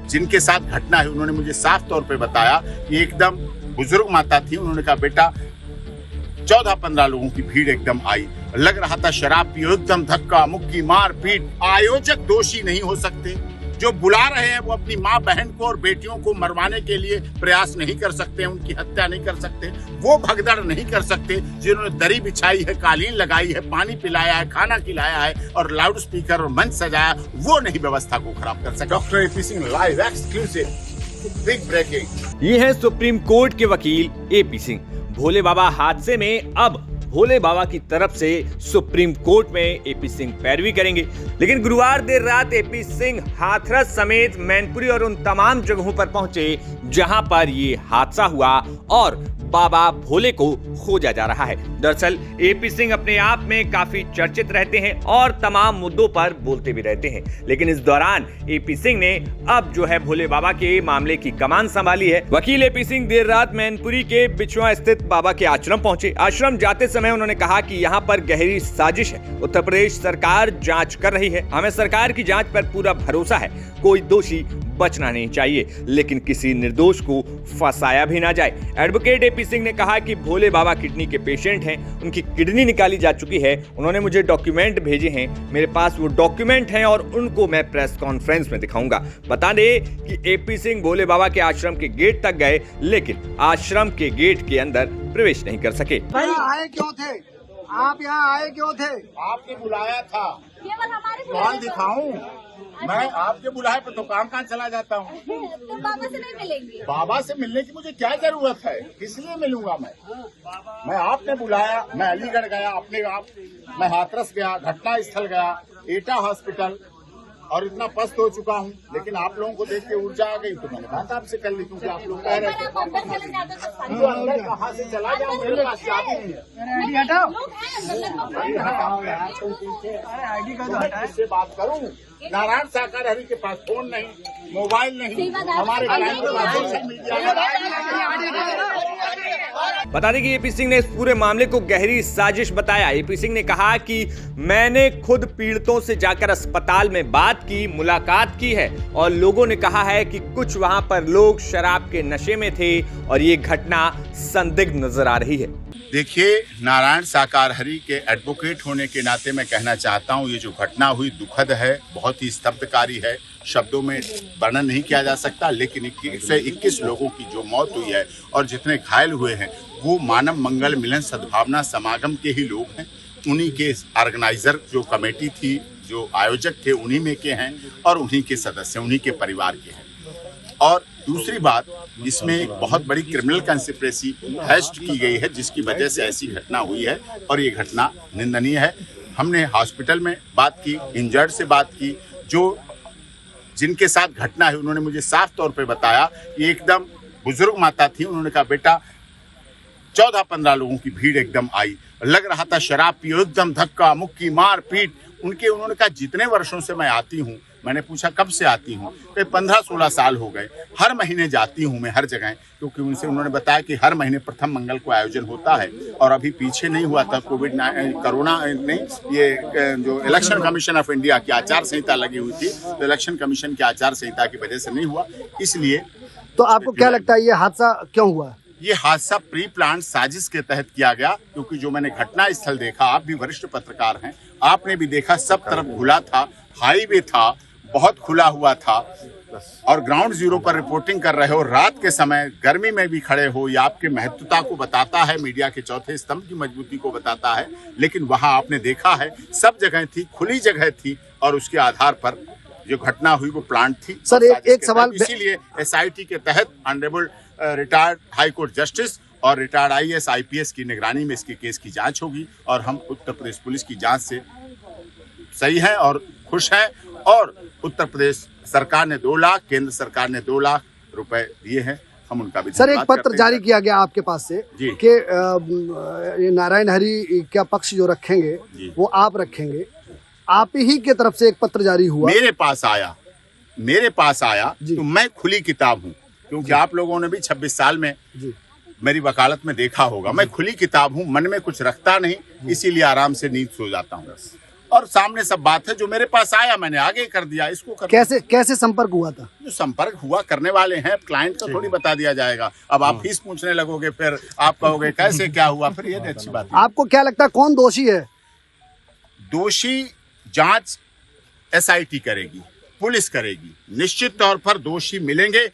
जिनके साथ घटना है उन्होंने मुझे साफ तौर पे बताया कि एकदम बुजुर्ग माता थी। उन्होंने कहा बेटा 14-15 लोगों की भीड़ एकदम आई, लग रहा था शराब पियो, एकदम धक्का मुक्की मार पीट। आयोजक दोषी नहीं हो सकते, जो बुला रहे हैं वो अपनी माँ बहन को और बेटियों को मरवाने के लिए प्रयास नहीं कर सकते, उनकी हत्या नहीं कर सकते, वो भगदड़ नहीं कर सकते। जिन्होंने दरी बिछाई है, कालीन लगाई है, पानी पिलाया है, खाना खिलाया है और लाउड स्पीकर और मंच सजाया, वो नहीं व्यवस्था को खराब कर सकते। Doctor AP Singh live exclusive, big breaking. ये है सुप्रीम कोर्ट के वकील एपी सिंह। भोले बाबा हादसे में अब भोले बाबा की तरफ से सुप्रीम कोर्ट में एपी सिंह पैरवी करेंगे। लेकिन गुरुवार देर रात एपी सिंह हाथरस समेत मैनपुरी और उन तमाम जगहों पर पहुंचे जहां पर ये हादसा हुआ और बाबा भोले को खोजा जा रहा है। दरअसल एपी सिंह अपने आप में काफी चर्चित रहते हैं और तमाम मुद्दों पर बोलते भी रहते हैं। लेकिन इस दौरान एपी सिंह ने अब जो है भोले बाबा के मामले की कमान संभाली है। वकील एपी सिंह देर रात मैनपुरी के बिछुआ स्थित बाबा के आश्रम पहुंचे। आश्रम जाते समय उन्होंने कहा कि यहाँ पर गहरी साजिश है। उत्तर प्रदेश सरकार जांच कर रही है, हमें सरकार की जांच पर पूरा भरोसा है। कोई दोषी बचना नहीं चाहिए, लेकिन किसी निर्दोष को फंसाया भी ना जाए। एडवोकेट एपी सिंह ने कहा कि भोले बाबा किडनी के पेशेंट हैं, उनकी किडनी निकाली जा चुकी है। उन्होंने मुझे डॉक्यूमेंट भेजे हैं, मेरे पास वो डॉक्यूमेंट हैं और उनको मैं प्रेस कॉन्फ्रेंस में दिखाऊंगा। बता दें कि एपी सिंह भोले बाबा के आश्रम के गेट तक गए, लेकिन आश्रम के गेट के अंदर प्रवेश नहीं कर सके। भाई आए क्यों थे आप? यहाँ आए क्यों थे? आपने बुलाया था, केवल हमारे कौन दिखाऊं? मैं आपके बुलाए पर तो कहाँ चला जाता हूँ। तो बाबा से नहीं मिलेंगे? बाबा से मिलने की मुझे क्या जरूरत है? इसलिए मिलूंगा मैं आपने बुलाया, मैं अलीगढ़ गया अपने आप, मैं हाथरस गया, घटना स्थल गया, एटा हॉस्पिटल, और इतना पस्त हो चुका हूँ। लेकिन आप लोगों को देख के ऊर्जा आ गई तो मैंने बात आपसे कर ली, क्योंकि आप लोग कह रहे थे आप अंदर चले जाते तो सारी तो अंदर कहाँ से चला जाऊँ, मेरे पास चाबी नहीं है। हटाओ, लोग हैं अंदर, हटाओ यार, अरे आईडी का तो हटाए। इससे बात करूँ? नारायण साकार हरि के पास फोन नहीं, मोबाइल नहीं, हमारे क्लाइंट के पास सोशल मीडिया। बता दें कि एपी सिंह ने इस पूरे मामले को गहरी साजिश बताया। एपी सिंह ने कहा कि मैंने खुद पीड़ितों से जाकर अस्पताल में बात की, मुलाकात की है और लोगों ने कहा है कि कुछ वहां पर लोग शराब के नशे में थे और ये घटना संदिग्ध नजर आ रही है। देखिए, नारायण साकार हरि के एडवोकेट होने के नाते मैं कहना चाहता हूँ, ये जो घटना हुई दुखद है, बहुत ही स्तब्धकारी है, शब्दों में वर्णन नहीं किया जा सकता। लेकिन 21 लोगों की जो मौत हुई है और जितने घायल हुए हैं वो मानव मंगल मिलन सद्भावना समागम के ही लोग हैं। उन्हीं के ऑर्गेनाइजर जो कमेटी थी, जो आयोजक थे, उन्हीं में के हैं और उन्हीं के सदस्य, उन्हीं के परिवार के हैं। और दूसरी बात, इसमें एक बहुत बड़ी क्रिमिनल कंस्पिरेसी हैस्ट की गई है, जिसकी वजह से ऐसी घटना हुई है और ये घटना निंदनीय है। हमने हॉस्पिटल में बात की, इंजर्ड से बात की, जो जिनके साथ घटना है उन्होंने मुझे साफ तौर पे बताया कि एकदम बुजुर्ग माता थी। उन्होंने कहा बेटा 14-15 लोगों की भीड़ एकदम आई, लग रहा था शराब पियो, एकदम धक्का मुक्की मार पीट। उन्होंने कहा जितने वर्षों से मैं आती हूँ, मैंने पूछा कब से आती हूँ, कहीं 15-16 साल हो गए, हर महीने जाती हूँ मैं हर जगह, क्योंकि उन्होंने बताया कि हर महीने प्रथम मंगल को आयोजन होता है और अभी पीछे नहीं हुआ था, कोरोना नहीं, ये जो इलेक्शन कमीशन ऑफ इंडिया की आचार संहिता लगी हुई थी, तो इलेक्शन कमीशन की आचार संहिता की वजह से नहीं हुआ। इसलिए तो आपको क्या लगता है ये हादसा क्यों हुआ? ये हादसा प्री प्लान साजिश के तहत किया गया, क्योंकि जो मैंने घटना स्थल देखा, आप भी वरिष्ठ पत्रकार हैं, आपने भी देखा, सब तरफ खुला था, हाईवे था, बहुत खुला हुआ था और ग्राउंड जीरो पर रिपोर्टिंग कर रहे हो, रात के समय गर्मी में भी खड़े हो, ये आपके महत्वता को बताता है, मीडिया के चौथे स्तंभ की मजबूती को बताता है। लेकिन वहां आपने देखा है सब जगह थी, खुली जगह थी और उसके आधार पर जो घटना हुई वो प्लांट थी। सर एक सवाल, इसीलिए SIT के तहत honourable retired high court justice और रिटायर्ड IAS IPS की निगरानी में इसके केस की जांच होगी और हम उत्तर प्रदेश पुलिस की जांच से सही हैं और खुश हैं। और उत्तर प्रदेश सरकार ने 2 लाख, केंद्र सरकार ने 2 लाख रुपए दिए हैं, हम उनका भी सर एक पत्र जारी किया गया आपके पास से कि नारायण हरि का पक्ष जो रखेंगे वो आप रखेंगे, आप ही के तरफ से एक पत्र जारी हुआ, मेरे पास आया तो मैं खुली किताब हूँ, क्योंकि आप लोगों ने भी 26 साल में मेरी वकालत में देखा होगा, मैं खुली किताब हूँ, मन में कुछ रखता नहीं, इसीलिए आराम से नींद सो जाता हूँ। और सामने सब बात है। जो मेरे पास आया मैंने आगे कर दिया, इसको कर कैसे संपर्क हुआ था? जो संपर्क हुआ करने वाले हैं, क्लाइंट को थोड़ी बता दिया जाएगा। अब आप फीस पूछने लगोगे, फिर आप कहोगे कैसे क्या हुआ, फिर ये अच्छी बात है। आपको क्या लगता है कौन दोषी है? दोषी जांच SIT करेगी, पुलिस करेगी, निश्चित तौर पर दोषी मिलेंगे।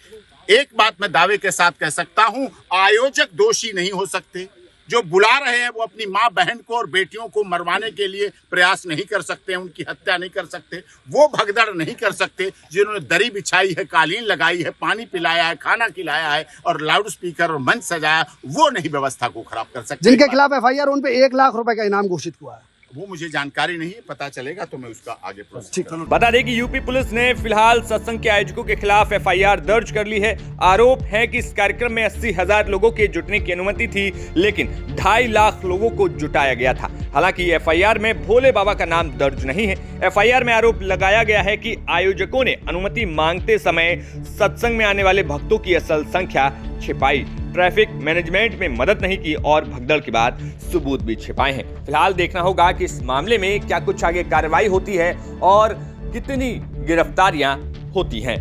एक बात मैं दावे के साथ कह सकता हूं, आयोजक दोषी नहीं हो सकते। जो बुला रहे हैं वो अपनी माँ बहन को और बेटियों को मरवाने के लिए प्रयास नहीं कर सकते, उनकी हत्या नहीं कर सकते, वो भगदड़ नहीं कर सकते। जिन्होंने दरी बिछाई है, कालीन लगाई है, पानी पिलाया है, खाना खिलाया है और लाउड स्पीकर और मंच सजाया, वो नहीं व्यवस्था को खराब कर सकते। जिनके खिलाफ FIR उन पे 1 लाख रुपए का इनाम घोषित हुआ है, वो मुझे जानकारी नहीं है, पता चलेगा तो मैं उसका आगे प्रोसेस करूंगा। बता दें कि यूपी पुलिस ने फिलहाल सत्संग के आयोजकों के खिलाफ FIR दर्ज कर ली है। आरोप है कि इस कार्यक्रम में 80,000 लोगों के जुटने की अनुमति थी, लेकिन 2.5 लाख लोगों को जुटाया गया था। हालांकि FIR में भोले बाबा का नाम दर्ज नहीं है। FIR में आरोप लगाया गया है कि आयोजकों ने अनुमति मांगते समय सत्संग में आने वाले भक्तों की असल संख्या छिपाई, ट्रैफिक मैनेजमेंट में मदद नहीं की और भगदड़ के बाद सबूत भी छिपाए हैं। फिलहाल देखना होगा कि इस मामले में क्या कुछ आगे कार्रवाई होती है और कितनी गिरफ्तारियां होती हैं।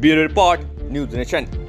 Bureau report, news nation.